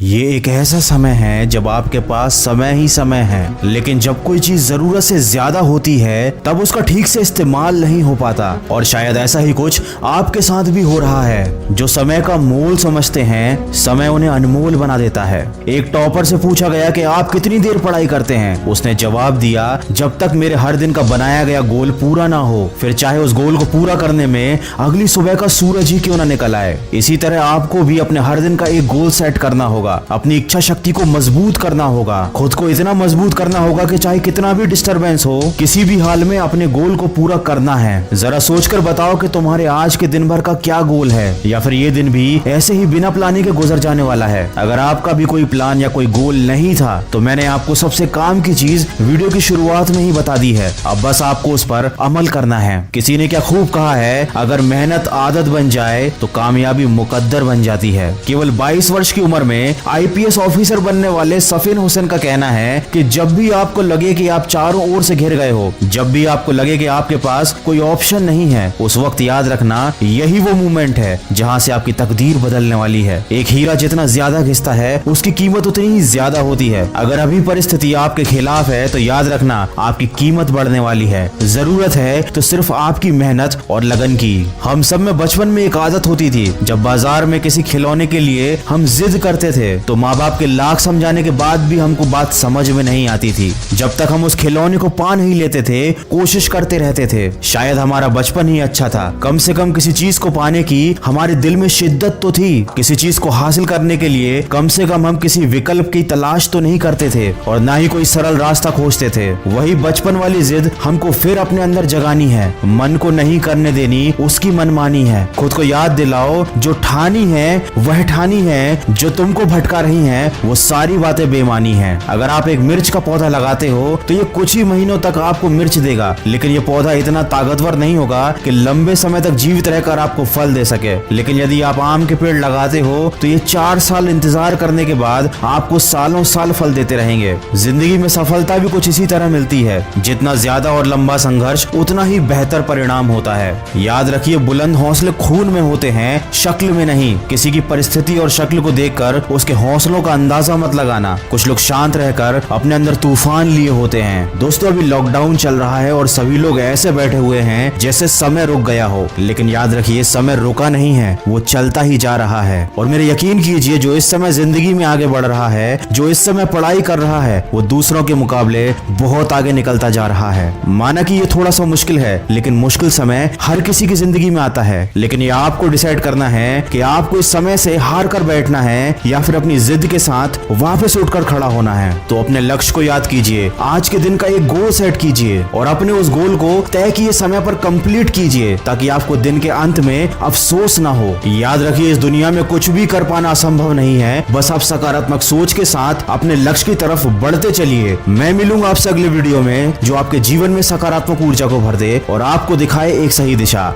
ये एक ऐसा समय है जब आपके पास समय ही समय है, लेकिन जब कोई चीज जरूरत से ज्यादा होती है तब उसका ठीक से इस्तेमाल नहीं हो पाता। और शायद ऐसा ही कुछ आपके साथ भी हो रहा है। जो समय का मोल समझते हैं, समय उन्हें अनमोल बना देता है। एक टॉपर से पूछा गया कि आप कितनी देर पढ़ाई करते हैं। उसने जवाब दिया, जब तक मेरे हर दिन का बनाया गया गोल पूरा ना हो, फिर चाहे उस गोल को पूरा करने में अगली सुबह का सूरज ही क्यों ना निकल आए। इसी तरह आपको भी अपने हर दिन का एक गोल सेट करना होगा, अपनी इच्छा शक्ति को मजबूत करना होगा, खुद को इतना मजबूत करना होगा कि चाहे कितना भी डिस्टरबेंस हो, किसी भी हाल में अपने गोल को पूरा करना है। जरा सोचकर बताओ कि तुम्हारे आज के दिन भर का क्या गोल है, या फिर ये दिन भी ऐसे ही बिना प्लानिंग के गुजर जाने वाला है। अगर आपका भी कोई प्लान या कोई गोल नहीं था तो मैंने आपको सबसे काम की चीज वीडियो की शुरुआत में ही बता दी है। अब बस आपको उस पर अमल करना है। किसी ने क्या खूब कहा है, अगर मेहनत आदत बन जाए तो कामयाबी मुकद्दर बन जाती है। केवल 22 वर्ष की उम्र में आईपीएस ऑफिसर बनने वाले सफीन हुसैन का कहना है कि जब भी आपको लगे कि आप चारों ओर से घिर गए हो, जब भी आपको लगे कि आपके पास कोई ऑप्शन नहीं है, उस वक्त याद रखना यही वो मोमेंट है जहां से आपकी तकदीर बदलने वाली है। एक हीरा जितना ज्यादा घिसता है उसकी कीमत उतनी ही ज्यादा होती है। अगर अभी परिस्थिति आपके खिलाफ है तो याद रखना आपकी कीमत बढ़ने वाली है। जरूरत है तो सिर्फ आपकी मेहनत और लगन की। हम सब में बचपन में एक आदत होती थी, जब बाजार में किसी खिलौने के लिए हम जिद करते थे तो माँ बाप के लाख समझाने के बाद भी हमको बात समझ में नहीं आती थी। जब तक हम उस खिलौने को पा नहीं लेते थे, कोशिश करते रहते थे। शायद हमारा बचपन ही अच्छा था। कम से कम किसी चीज को पाने की हमारे दिल में शिद्दत तो थी। किसी चीज को हासिल करने के लिए कम से कम हम किसी विकल्प की तलाश तो नहीं करते थे, और ना ही कोई सरल रास्ता खोजते थे। वही बचपन वाली जिद हमको फिर अपने अंदर जगानी है। मन को नहीं करने देनी उसकी मनमानी है। खुद को याद दिलाओ, जो ठानी है वह ठानी है, जो तुमको भटका रही हैं वो सारी बातें बेमानी हैं। अगर आप एक मिर्च का पौधा लगाते हो तो ये कुछ ही महीनों तक आपको मिर्च देगा, लेकिन ये पौधा इतना ताकतवर नहीं होगा कि लंबे समय तक जीवित रहकर आपको फल दे सके। लेकिन यदि आप आम के पेड़ लगाते हो तो ये 4 साल इंतजार करने के बाद आपको सालों साल फल देते रहेंगे। जिंदगी में सफलता भी कुछ इसी तरह मिलती है। जितना ज्यादा और लंबा संघर्ष उतना ही बेहतर परिणाम होता है। याद रखिए, बुलंद हौसले खून में होते हैं, शक्ल में नहीं। किसी की परिस्थिति और शक्ल को देखकर उसके हौसलों का अंदाजा मत लगाना। कुछ लोग शांत रहकर अपने अंदर तूफान लिए होते हैं। दोस्तों, अभी लॉकडाउन चल रहा है और सभी लोग ऐसे बैठे हुए हैं जैसे समय रुक गया हो, लेकिन याद रखिए समय रुका नहीं है, वो चलता ही जा रहा है। और मेरे यकीन कीजिए, जो इस समय जिंदगी में आगे बढ़ रहा है, जो इस समय पढ़ाई कर रहा है, वो दूसरों के मुकाबले बहुत आगे निकलता जा रहा है। माना कि ये थोड़ा सा मुश्किल है, लेकिन मुश्किल समय हर किसी की जिंदगी में आता है। लेकिन ये आपको डिसाइड करना है कि आपको इस समय से हार कर बैठना है या फिर अपनी जिद के साथ वापस उठकर खड़ा होना है। तो अपने लक्ष्य को याद कीजिए, आज के दिन का एक गोल सेट कीजिए और अपने उस गोल को तय किए समय पर कंप्लीट कीजिए, ताकि आपको दिन के अंत में अफसोस ना हो। याद रखिए, इस दुनिया में कुछ भी कर पाना असंभव नहीं है। बस आप सकारात्मक सोच के साथ अपने लक्ष्य की तरफ बढ़ते चलिए। मैं मिलूंगा आपसे अगले वीडियो में, जो आपके जीवन में सकारात्मक ऊर्जा को भर दे और आपको दिखाए एक सही दिशा।